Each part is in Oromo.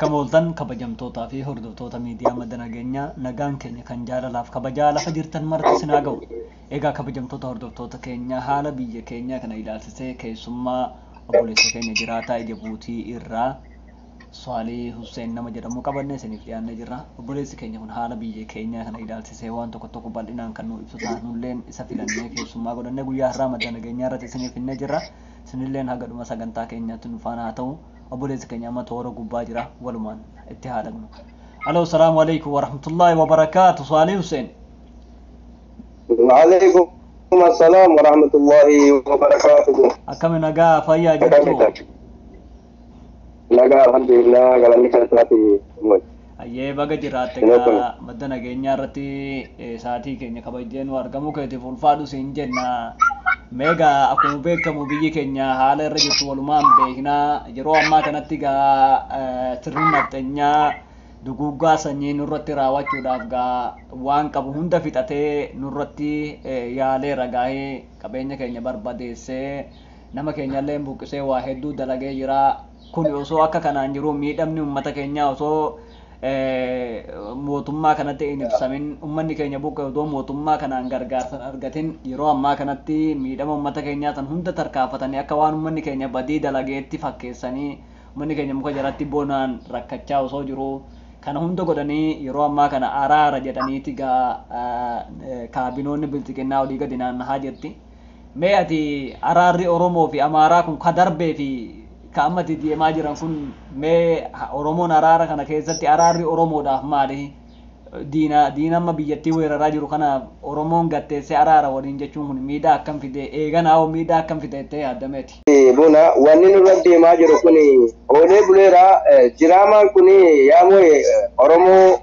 Akka mooltan kabajamtootaa fi hordoftoota miidiyaa madda nageenyaa nagaan keenya kan jaalalaaf kabajaa lafa jirtan marti sinaa ga'u. Egaa kabajamtoota hordoftoota keenya haala biyya keenya kana ilaalchisee keessummaa obboleessa keenya jiraataa ija buutii irraa Swaalii Hussein nama jedhamu qabannee isiniif dhiyaannee jirra. Obboleessi keenya kun haala biyya keenya kana ilaalchisee waan tokko bal'inaan kan nu ibsu taanulleen isa filannee keessummaa godhannee guyyaa har'aa madda nageenyaa irratti isiniif hinnee jirra. Isinilleen haga dhuma sagantaa keenyaatti nu faana haa ta'u. Obboleessi keenya amma toora gubbaa jira walumaan itti haa dhaqnu. Aloo salaamu alaikum warahmatullaahi wabarakaatu Swaalii Hussein. Waalaikum assalaam warahmatullaahi wabarakaatuh. Akkami nagaa fayyaa jirtu? Nagaa alhamdulillah galanni kanatti Ayyee baga jiraatte gaa madda nageenyaa irratti saatii keenya kabajjee nu argamu keetiif ulfaadhu siin jenna. Meegaa akkuma beekamu biyyi keenya haala irra jirtu walumaan beeknaa yeroo ammaa kanatti gaa sirni nafxeenyaa duguggaa sanyii nurratti raawwachuudhaaf gaa waan qabu hunda fixatee nurratti yaaleera gaa'ee qabeenya keenya barbadeessee nama keenyallee buqqisee waa hedduu dalagee jira. Kun osoo akka kanaan jiru miidhamni uummata keenyaa osoo mootummaa kanatti hin ibsamin uummanni keenya buqqee osoo mootummaa kanaan gargaarsa argatin yeroo ammaa kanatti miidhama uummata keenyaa san hunda tarkaanfatanii akka waan uummanni keenya badii dalageetti fakkeessanii uummanni keenya muka jalatti bonaan rakkachaa osoo jiru kana hunda godhanii yeroo ammaa kana araara jedhaniiti gaa kaabinoonni bilxiqinnaa olii gadi naannahaa jirti. Mee ati araarri Oromoo fi Amaaraa kun ka darbee fi ka ammatti deemaa jiran kun mee Oromoon araara kana keessatti araarri Oromoodhaaf maali? Diina amma biyyattii weeraraa jiru kanaaf Oromoon gatteessee araara waliin jechuun kun miidhaa akkam fide eeganaa hoo miidhaa akkam fide jettee yaaddameeti? Buna wanni nurra deemaa jiru kun oolee buleera jiraamaan kun yaamoo Oromoo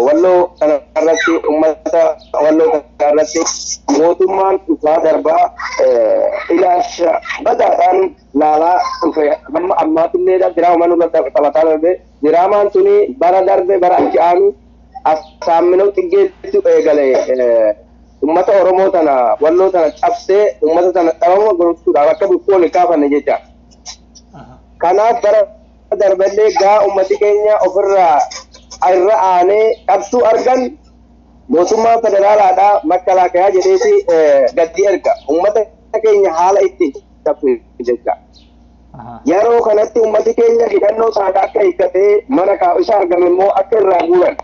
walloo kanarratti uummata walloo kanarratti mootummaan dhufaa darbaa ilaalcha badaadhaan laalaa dhufe amma ammaatillee diraamaan nurra taphataa darbe diraamaan tuni bara darbe bara achi aanu assaaminoo xiggeetti eegale uummata Oromoo tana walloo tana cabsee uummata tana dhabama gochuudhaaf akka bukkoon kaafanne jecha. Kanaaf bara darbellee gaa uummati keenya ofirraa irra aanee qabsuu argan mootummaa federaalaadhaa makalaakaa jedheeti gadi erga uummata keenya haala itti cabsu jecha. Yeroo kanatti uummati keenya hidhannoo saadaa akka hiikkatee mana kaa'u isa argame immoo akka irraa guuran.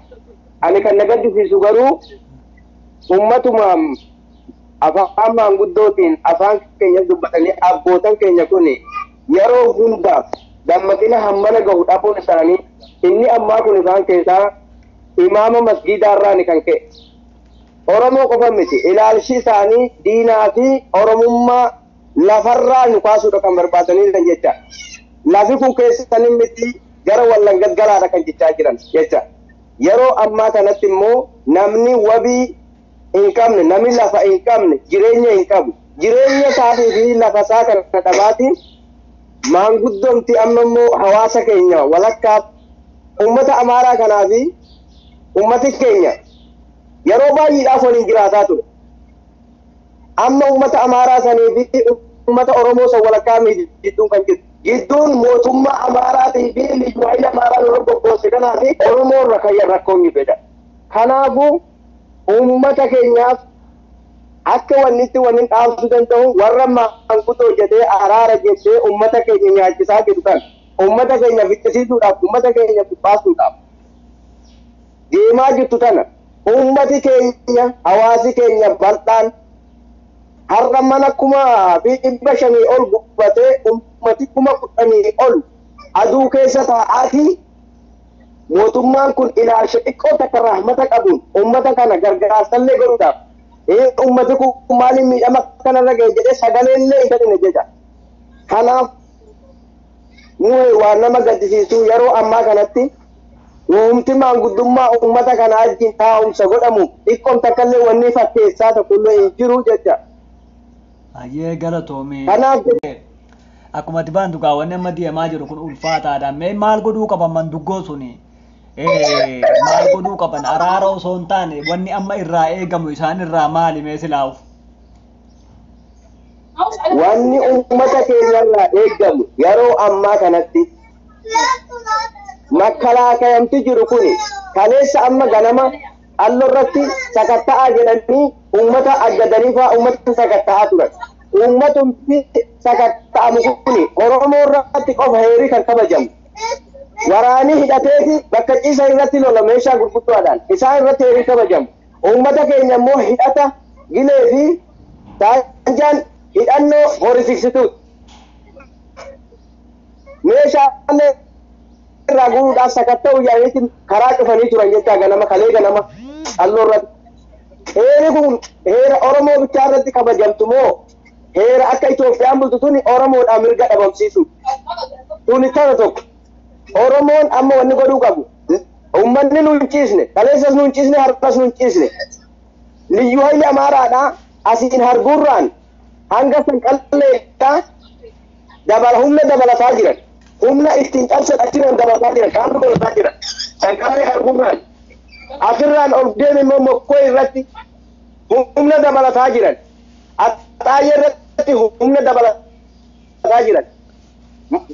Ani kan na gaddisiisu garuu ummatumaan afaan maanguddootiin afaan keenya dubbatanii abbootan keenya kun yeroo hundaaf dammaqina hammana gahu dhabuun isaanii inni ammaa kun isaan keessaa imaama masgiidaarraa kan ka'e. Oromoo qofa miti ilaalchi isaanii diinaa fi oromummaa lafarraa nu kaasuudha kan barbaadanii jecha. Lafi kun keessatti miti gara wallangat galaadha kan jechaa jiran jecha. Yeroo ammaa kanatti immoo namni wabii hin qabne namni lafa hin qabne jireenya hin qabu jireenya isaatii fi lafa isaa kana dhabaatiin maanguddoomti amma immoo hawaasa keenya walakkaa uummata Amaaraa kanaa fi uummati keenya yeroo baay'eedhaaf waliin jiraataa ture. Amma uummata Amaaraa sanii fi uummata Oromoo san walakkaa miidhagduun kan jirtu. Gidduun mootummaa Amaaraatii fi liyyuu Amaaraa yeroo bobboose kanaa fi Oromoo rakkoon ni fedha. Kanaafuu uummata keenyaaf akka wanni dhaabsuu danda'u warra maanguddoo jedhee araara jettee uummata keenya nyaachisaa jiru kan uummata keenya ficcisiisuudhaaf uummata keenya baasuudhaaf deemaa jirtu tana uummati keenya hawaasi keenya bal'aan har'a mana 500 ol gubbatee ummati 10,000 ol aduu keessa taa'aatii mootummaan kun ilaalcha xiqqoo takka rahmata qabuun ummata kana gargaarsallee godhuudhaaf ummati kun maaliin miidhama kanarra ga'e jedhee sagaleellee isa dhine jecha. Kanaaf waan nama gaddisiisu yeroo ammaa kanatti humti maanguddummaa ummata kana wajjin taa'umsa godhamu xiqqoon takkallee wanni fakkeessaa tokkollee hin jiru jecha. Ayyee galatoomii. Akkuma dibaan dhugaa wanni amma deemaa jiru kun ulfaataadha. Mee maal godhuu qaban manduggoo suni? Maal godhuu qaban araara osoo hin taane wanni amma irraa eegamu isaan irraa maali mee silaa'u? Wanni uummata keenya irraa eegamu yeroo ammaa kanatti makkalaakayamti jiru kuni kaleessa amma ganama allorratti sakatta'aa jedhanii ummata aggadanii fa'aa ummata sakatta'aa turan. Ummatumti sakatta'amu kuni Oromoo irratti qofa heerii kan kabajamu. Waraani hidhateeti bakka ciisa irratti lola meeshaa gurguddaadhaan isaan irratti heerii kabajamu. Ummata keenya immoo hidhata gilee fi saanjaan hidhannoo horisiksituuti. Meeshaalee irraa guuruudhaaf sakatta'uu yaa'eetiin karaa cufanii turan jecha ganama kalee ganama allorratti. Heeri kun heera Oromoo bichaa irratti kabajamtu moo heera akka Itoophiyaan bultu tuni Oromoodhaan mirga dhabamsiisu. Tuni tana tokko. Oromoon amma wanni godhuu qabu. Uummanni nu hin ciisne, kaleessas nu hin ciisne, har'as nu hin ciisne. Liyyuu hayli Amaaraadhaa asiin harguurraan hanga sanqalleedhaa humna dabalataa jiran. Humna ittiin cabsadhaa jiran dabalataa jiran, kaan dabalataa jiran. Sanqallee harguurraan asirraan ol deeme immoo mokkoo irratti humna dabalataa jiran. Axaayee irratti humna dabalataa jiran.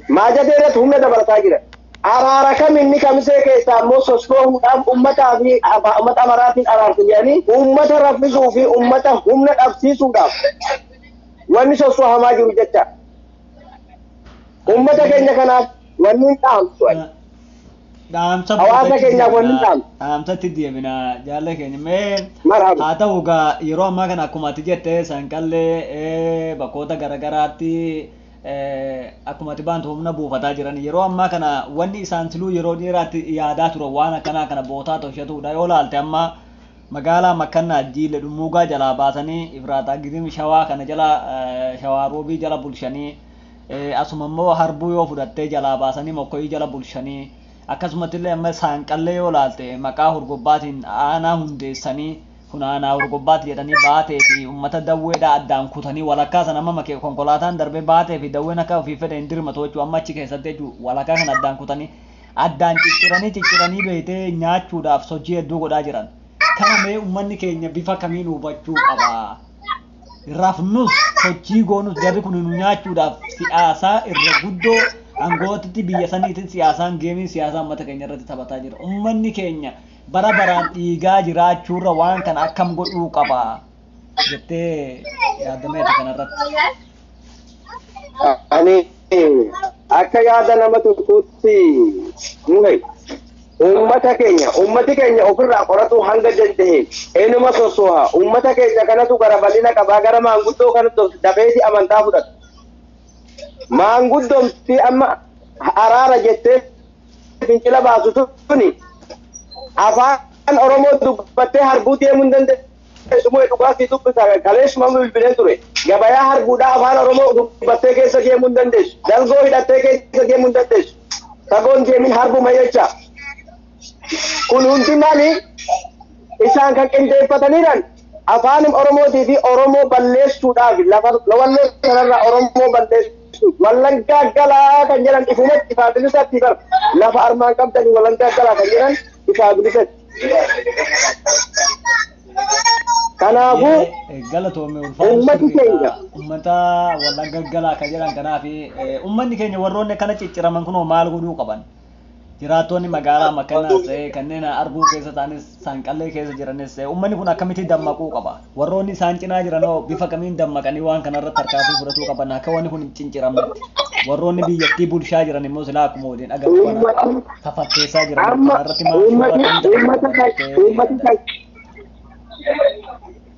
Maajatee irratti humna dabalataa jiran. Araara kam inni kamisee keessaa immoo soskoohuudhaaf uummataa fi uummata Amaaraatiin araarsu jedhanii uummata raffisuu fi uummata humna dhabsiisuudhaaf wanni soskoohamaa jiru jecha. Uummata keenya kanaaf wanni hin dhaamsu. Hawaasa keenyaaf wanni hin dhaamsu. Dhaamsatti deemina jaalala keenya mee haa ta'u egaa yeroo ammaa kana akkuma ati jette sanqallee bakkoota garaagaraatti akkuma ati baantu humna buufataa jiran yeroo ammaa kana wanni isaan siluu yeroo dheeraatti yaadaa turan waan akkanaa kana bootaa tolchatuudha yoo laalte amma magaalaa Makkannaa Jiile Dhummuugaa jalaa baasanii Ifraataa Gizim Shawaa kana jala Shawaa Roobii jala bulshanii asuma immoo Harbuu yoo fudhattee jalaa baasanii Mokkoyii jala bulshanii akkasumatti illee amma Saanqallee yoo laalte maqaa Hurgobbaatiin aanaa hundeessanii kun aanaa Hurgobbaatti jedhanii baatee fi uummata dawweedhaa addaan kutanii walakkaa sana amma makee konkolaataan darbee baatee fi dawween akka ofii fedhe hin dirmatu jechuudha amma achi keessatti jechuudha walakkaa kana addaan kutanii addaan cicciranii beetee nyaachuudhaaf sochii hedduu godhaa jiran. Kana mee uummanni keenya bifa kamiin hubachuu qaba? Rafnus sochii goonus jarri kun nu nyaachuudhaaf siyaasaa irra guddoo angootitti biyya saniitiin siyaasaan geemiin siyaasaa uummata keenya irratti taphataa jira. Uummanni keenya bara baraan dhiigaa jiraachuurra waan kana akkam godhuu qaba jettee yaadameeti kanarratti. Ani akka yaada nama tokkotti uummati keenya ofirraa qoratu hanga danda'e eenyuma sosoha uummata keenya kanatu gara bal'ina qabaa gara maanguddoo kanatti dafeeti amantaa fudhatu. Maanguddoomti amma araara jettee fincila baasu tuni afaan Oromoo dubbattee harbuu deemuu hin dandeessu moo dhugaatii dubbisa kaleessuma bilbilee ture gabayaa harbuudhaa afaan Oromoo dubbattee keessa deemuu hin dandeessu dalgoo hidhattee keessa deemuu hin dandeessu sagoon deemin harbuma jecha kun hundi maali isaan kan qindeeffataniidhaan afaan Oromootii fi Oromoo balleessuudhaaf lafa walloo sanarraa Oromoo balleessu wallangaa galaa kan jedhan ifumatti ifaa bilisatti lafa armaan qabdanii wallangaa galaa kan jedhan ifaa bilisatti. Kanaafuu ummati keenya ummata wallangaa galaa kan jedhan kanaaf ummanni keenya warroonni kana cicciraman kunoo maal godhuu qaban? Jiraattonni magaalaa Makkannaas kanneen Arbuu keessa ta'anis Saanqallee keessa jiranis uummanni kun akkamitti dammaquu qaba? Warroonni isaan cinaa jiran bifa kamiin dammaqanii waan kanarratti tarkaanfii fudhatuu qaban akka wanni kun hin cinciramnetti. Warroonni biyyattii bulchaa jiran immoo silaa akkuma waliin agarru kana tafakkeessaa jiran kanarratti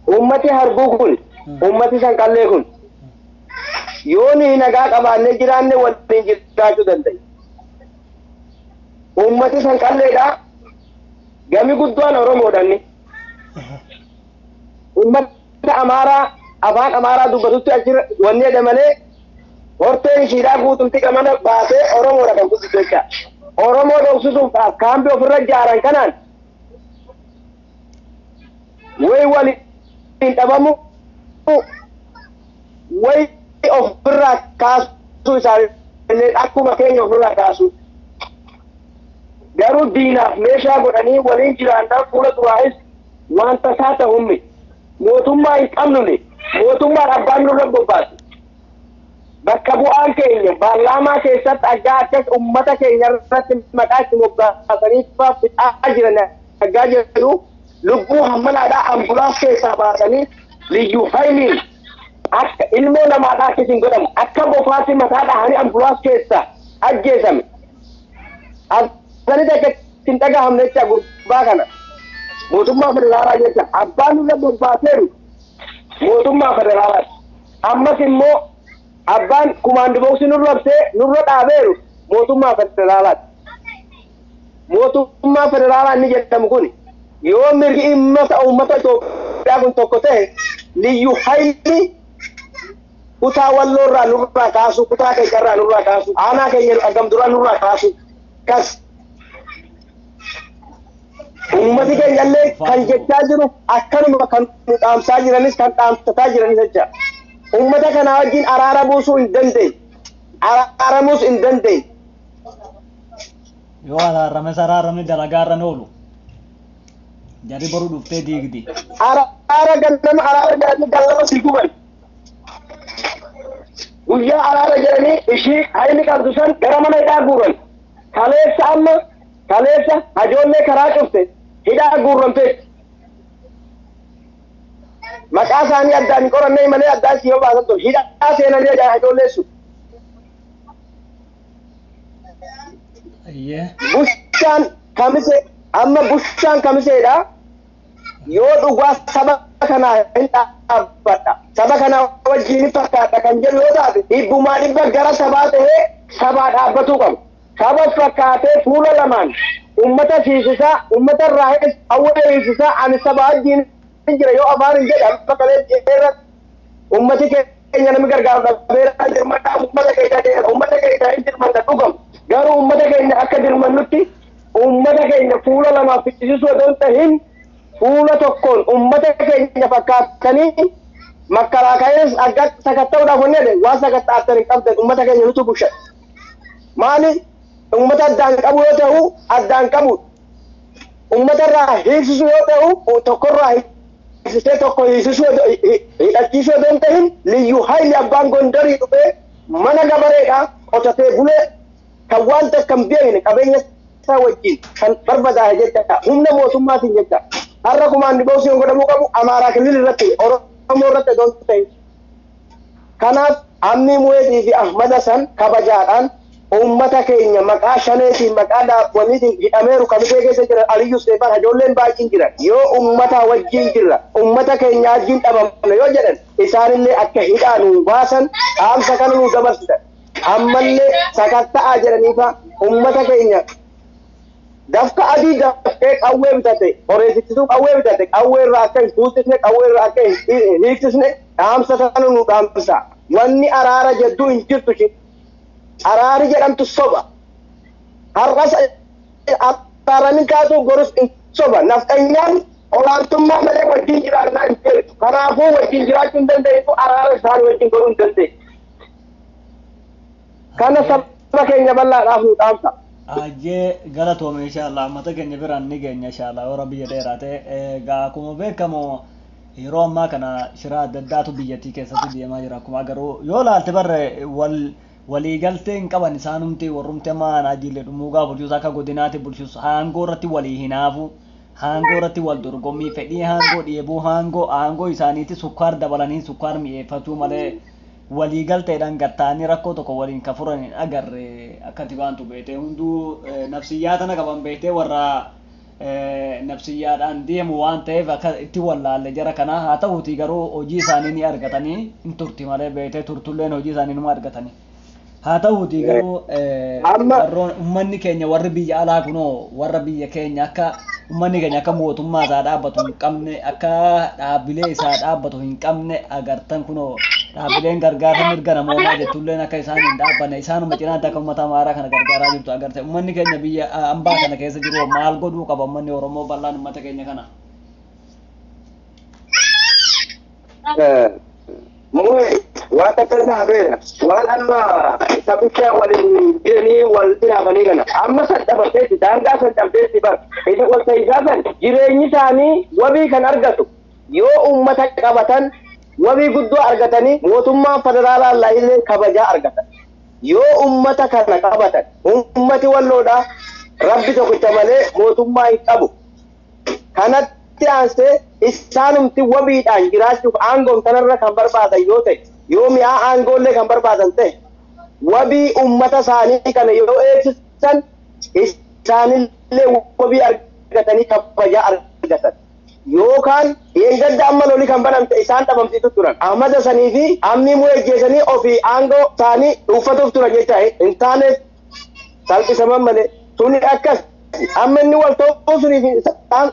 uummati Harbuu kun uummati Saanqallee kun yoo ni nagaa qabaannee jiraanne waliin jiraachuu danda'a. Ummati Saanqalleedha gami guddaan Oromoodhaan ummata Amaaraa afaan Amaaraa dubbatutti achirra wanni jedhamalee horteen ishiidhaa guutumti qamana baasee Oromoodha kan guddisu jecha Oromoo dhoksisuudhaaf kaambii ofirra ijaaran kanaan way waliin dhabamu way ofirraa kaasuu isaanii akkuma keenya ofirraa kaasuu garuu diinaaf meeshaa godhanii waliin jiraannaaf fuula duraa'is wanta isaa ta'ummi mootummaa hin qabnune mootummaan abbaan nurra bobbaase bakka bu'aan keenya paarlaamaa keessatti aggaa akkas ummata keenya irratti maqaa itti moggaasanii fixaa jiran aggaa jedhu lubbuu hammanaadhaa ambulaans keessaa baasanii liyyuu hayliin akka ilmoo namaadhaa akkasiin godhamu akka bofaatti mataa dhahanii ambulaans keessaa ajjeesame. Asanii takka ittiin dhagahamne jecha gurbaa kana mootummaa federaalaa jecha abbaan nurra bobbaaseeru mootummaa federaalaati. Ammas immoo abbaan kumaandi booksii nurra dhaabeeru mootummaa federaalaati. Mootummaa federaalaa inni jedhamu kun yoo mirgi uummata Itoophiyaa kun tokko ta'e liyyuu hayli kutaa walloorraa nurraa kaasu kutaa keenyarraa nurraa kaasu aanaa keenya argamturaa nurraa kaasu kas ummati keenyallee kan jechaa jiru akkanuma kan dhaamsaa jiranis kan dhaamsataa jiranis jecha ummata kana wajjin araara buusuu hin dandeenye araaramuus hin dandeenye. Yoo araarame dalagaarra oolu jari boruu dhuftee diigdi. Araara gallama si guban. Guyyaa araara jedhanii ishii hayni qabdu san gara mana hidhaa guuran. Kaleessa hajoollee karaa cufte hidhaa guurramteetti. Maqaa isaanii addaan hin qorannee malee addaan si yoo baasan ture hidhaa seenanii ajaa hajoollee sun. Bushaan kamiseedha. Yoo dhugaa saba kanaa hin dhaabbadha. Saba kana wajjin fakkaata kan jedhu yoo taate dhibbumaa dhibba gara sabaa ta'ee sabaa dhaabbatuu qabu. Saba fakkaatee fuula lamaan ummata siisisaa ummata irraa hawwee hiisisaa ani sabaa wajjin jira yoo afaan hin jedhan bakkalee irratti ummati keenya namni gargaaru dhabeeraa dirmadhaa ummata keenya hin dirmanda dhugamu. Garuu ummata keenya akka dirmannutti ummata keenya fuula lamaaf ficcisiisuu otoo hin tahin fuula tokkoon ummata keenya fakkaatanii makkaraakaayis agga sakatta'uudhaaf wanni jedhe waan sakatta'atan hin qabdan ummata keenya nutu busha. Maali ummata addaan qabu yoo ta'u addaan qabu ummata irraa hiiksisuu yoo ta'u tokkorraa hiiksisee tokko hiiksisuu hidhachiisuu otoo hin tahin liyyuu hayli abbaan gondarii dhufee mana gabareedhaa qotatee bulee kan waan takka hin beekne qabeenya isaa wajjin kan barbadaa'e jecha humna mootummaatiin jecha har'a kumaandi boosiin godhamuu qabu amaaraa kilil irratti oromoo irratti otoo hin ta'in. Kanaaf Ammii Mu'eetii fi Ahmada san kabajaadhaan ummata keenya maqaa shaneetiin maqaa daabwaniitiin hidhameeru kamisee keessa jira Aliyyuu Steefaan hajoolleen baay'een jira yoo ummata wajjin jirra ummata keenya wajjin dhabamne yoo jedhan isaanillee akka hidhaa nuu baasan dhaamsa kana nuu dabarsitan. Ammallee sakatta'aa jedhaniifa ummata keenya dafka adii daftee qawwee bitate horeessittuu qawwee bitate qawwee irraa akka hin fuusisne qawwee irraa akka hin hiiksisne dhaamsa kana nu dhaamsa. Wanni araara jedduu hin jirtu shi araari jedhamtu soba har'as araaranii kaasuuf gorus hin soba nafxanyaan olaantummaa malee wajjin jiraannaa hin beektu kanaafuu wajjin jiraachuu hin dandeenyu araara isaanii wajjin goruu hin dandeenyu. Kana saba keenya bal'aadhaaf nu dhaamsa. Ajee galatoome inshallah mata keenya biraan ni geenya inshallah yoo rabbi dheeraa ta'e egaa akkuma beekamu yeroo ammaa kana shiraa adda addaatu biyyattii keessatti deemaa jira akkuma garuu yoo laalte barre waliigaltee hin qaban isaanumti warrumti amma naajillee dhumuugaa bulchuus akka godinaatti bulchuus haangoo irratti walii hinaafu haangoo irratti wal dorgommii fedhii haangoo dheebuu haangoo isaaniitti sukkaar dabalanii sukkaar mi'eeffachuu malee waliigalteedhaan gattaanii rakkoo tokko waliin ka furan agarre akkati waantu beekte hunduu nafsiyyaa tana qaban beektee warra nafsiyyaadhaan deemu waan ta'eef akka itti wallaalle jara kana haa ta'uuti garuu hojii isaanii ni argatanii hin turti malee beektee turtulleen hojii isaanii numa argatanii haa ta'uuti garuu ummanni keenya warri biyya alaa kunoo warra biyya keenya akka ummanni keenya akka mootummaa isaa dhaabbatu hin qabne akka dhaabbilee isaa dhaabbatu hin qabne agartan kunoo dhaabbileen gargaarsa mirga namoomaa jettulleen akka isaan hin dhaabbanne isaanuma cinaatti akka uummata amaaraa kana gargaaraa jirtu agarte ummanni keenya biyya ambaa kana keessa jiru maal godhuu qaba ummanni oromoo bal'aan uummata keenya kana. Waan akka isaa beera waan amma sabicha waliin jiranii wal dhiraafanii kana amma sadhabateetti daangaa sadhabdeetti bar isa wal ta'isaa san jireenyi isaanii wabii kan argatu yoo uummata qabatan wabii guddoo argatanii mootummaa federaalaa illee kabajaa argatan. Yoo ummata kana qabatan ummati walloodha rabbi tokkicha malee mootummaa hin qabu. Kanatti aansee isaanumti wabiidhaan jiraachuuf aangoon kanarra kan barbaadan yoo ta'e yoo mi'aa aangoollee kan barbaadan ta'e wabii ummata isaanii kana yoo eegsisan isaanillee wabii argatanii kabajaa argatan. Yookaan eeggadda amma lolii kan banamte isaan dhabamsiisu turan. Ahmada sanii fi ammii mu'eejjeesanii ofii aangoo isaanii dhuunfatuuf turan jecha hin taane salphisaman malee tuni akkas. Amma inni wal ta'uu sunii fi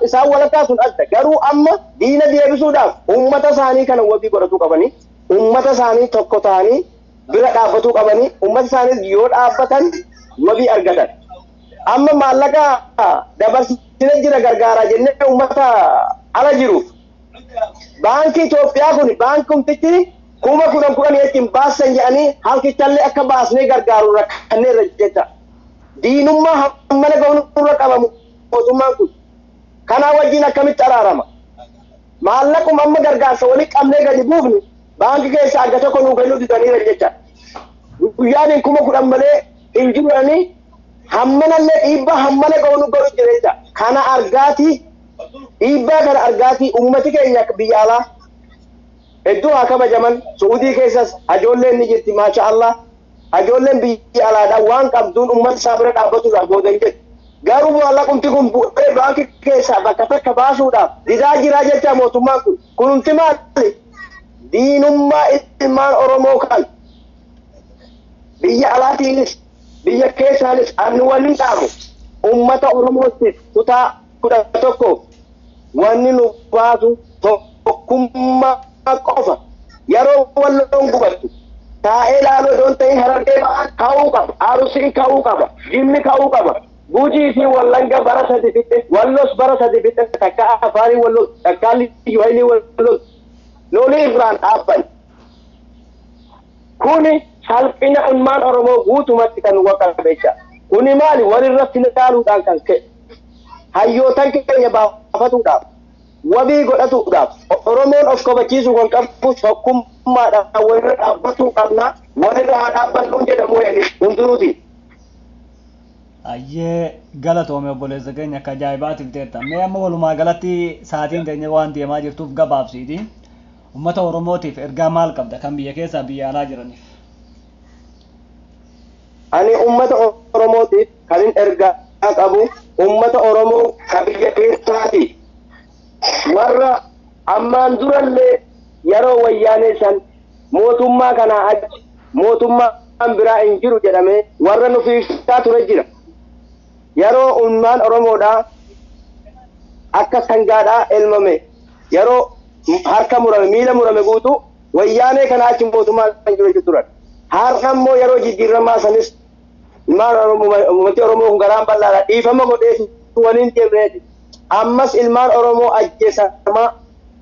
isaan walakkaa sun adda. Garuu amma diina deebisuudhaaf uummata isaanii kana wabii godhatuu qabanii, uummata isaanii tokko ta'anii bira dhaabbatuu qabanii, uummata isaanii yoo dhaabbatan wabii argatan. Amma maallaqa dabarsine jira gargaaraa jennee uummata ala jiruuf. Baankii Itoophiyaa kun baankumtichi 10,000 jechuun baasan jedhanii halkichallee akka baasnee gargaaru rakkanneerra jecha. Diinummaa hammana ga'uurra qabamu mootummaan kun. Kanaa wajjin akkamitti araarama? Maallaquma amma gargaarsa walii qabnee gadi buufnu baankii keessa adda tokko nuu kennuu didaniira jecha. Guyyaan 10,000 malee hin jiranii hammanallee dhiibbaa hammana ga'uun godhu jireenya. Kana argaatii dhiibbaa kana argaatii uummati keenya biyya alaa hedduu haa kabajaman. Suudii keessas ajoolleen ni jirti maasha Allah. Ajoolleen biyya alaadhaan waan qabduun uummata isaa bira dhaabbatuudhaaf boodan jedhu. Garuu maallaqumti kun bu'ee baankii keessaa bakka takka baasuudhaaf didaa jiraa jecha mootummaan kun. Kunumti maali? Diinummaa ilmaan Oromoo kan biyya alaatiinis biyya keessaanis ani waliin dhaabu uummata Oromootiif kutaa 11 wanni nu baasu tokkummaa qofa. Yeroo walloon gubattu taa'ee ilaaluu doon ta'in Harargee ka'uu qaba, Arusiin ka'uu qaba, Jimmi ka'uu qaba. Gujii fi Wallagga bara 3 fixe, Wallos bara 3 fixe, takka Afaarii Wallos, takka Yuhailii Wallos lolii irraan dhaabban. Kuni salphina ilmaan Oromoo guutumatti kan waqabecha. Kuni maali? Walirratti ilaaluudhaan kan ka'e. Hayyootan keenya baafatuudhaaf, wabii godhatuudhaaf, Oromoon of kabachiisuu kan qabu tokkummaadhaan walirra dhaabbatuu qabna. Walirra haa dhaabbannuun jedhamu hunduruuti. Ayyee galatoome obboleessa keenya akka ajaa'ibaatiif teetta. Mee amma walumaa galatti sa'aatiin teenya waan deemaa jirtuuf gabaabsiiti. Uummata Oromootiif ergaa maal qabda kan biyya keessaa biyya alaa jiraniif? Ani uummata Oromootiif kan hin ergaa qabu uummata Oromoo kan biyya keessaati. Warra ammaan durallee yeroo wayyaanee san mootummaa kanaa achi mootummaan biraa hin jiru jedhamee warra nu fiigsaa ture jira. Yeroo ilmaan Oromoodhaa akka sangaadhaa elmame yeroo harka murame miila murame guutuu wayyaanee kanaa achi mootummaa kan jiru turan. Har'a immoo yeroo jijjiiramaa sanis ilmaan Oromoo kun garaan bal'aadha dhiifama godhee waliin deemneeti. Ammas ilmaan Oromoo ajjeesamaa,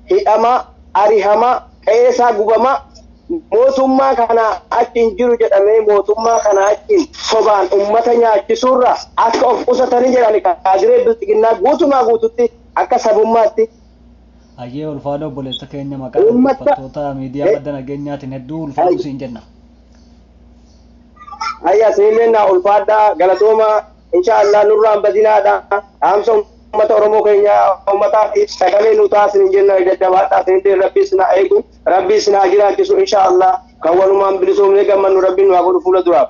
hidhamaa, arihamaa, qe'eesaa gubamaa mootummaa kana achi hin jiru jedhamee mootummaa kana achiin sobaan uummata nyaachisuurra akka of qusatanii jedhani kaadiree bilxiginnaa guutumaa guututti akka sabummaatti. Ayyee ulfaadha obboleessa keenya maqaa dhaggeeffattoota miidiyaa madda nageenyaatiin hedduu ulfaadhu siin jenna. Ayyaa siinillee naa ulfaadhaa galatooma inshaallah nurraan badinaadha. Dhaamsa ummata Oromoo keenya ummataa fi sagalee nu taasisan jenna jajjabaadhaa siinillee rabbiis na eegu rabbiis na jiraachisu inshaallah kan walumaan bilisoomnee gammannu rabbiin nu haa godhu fuula duraaf.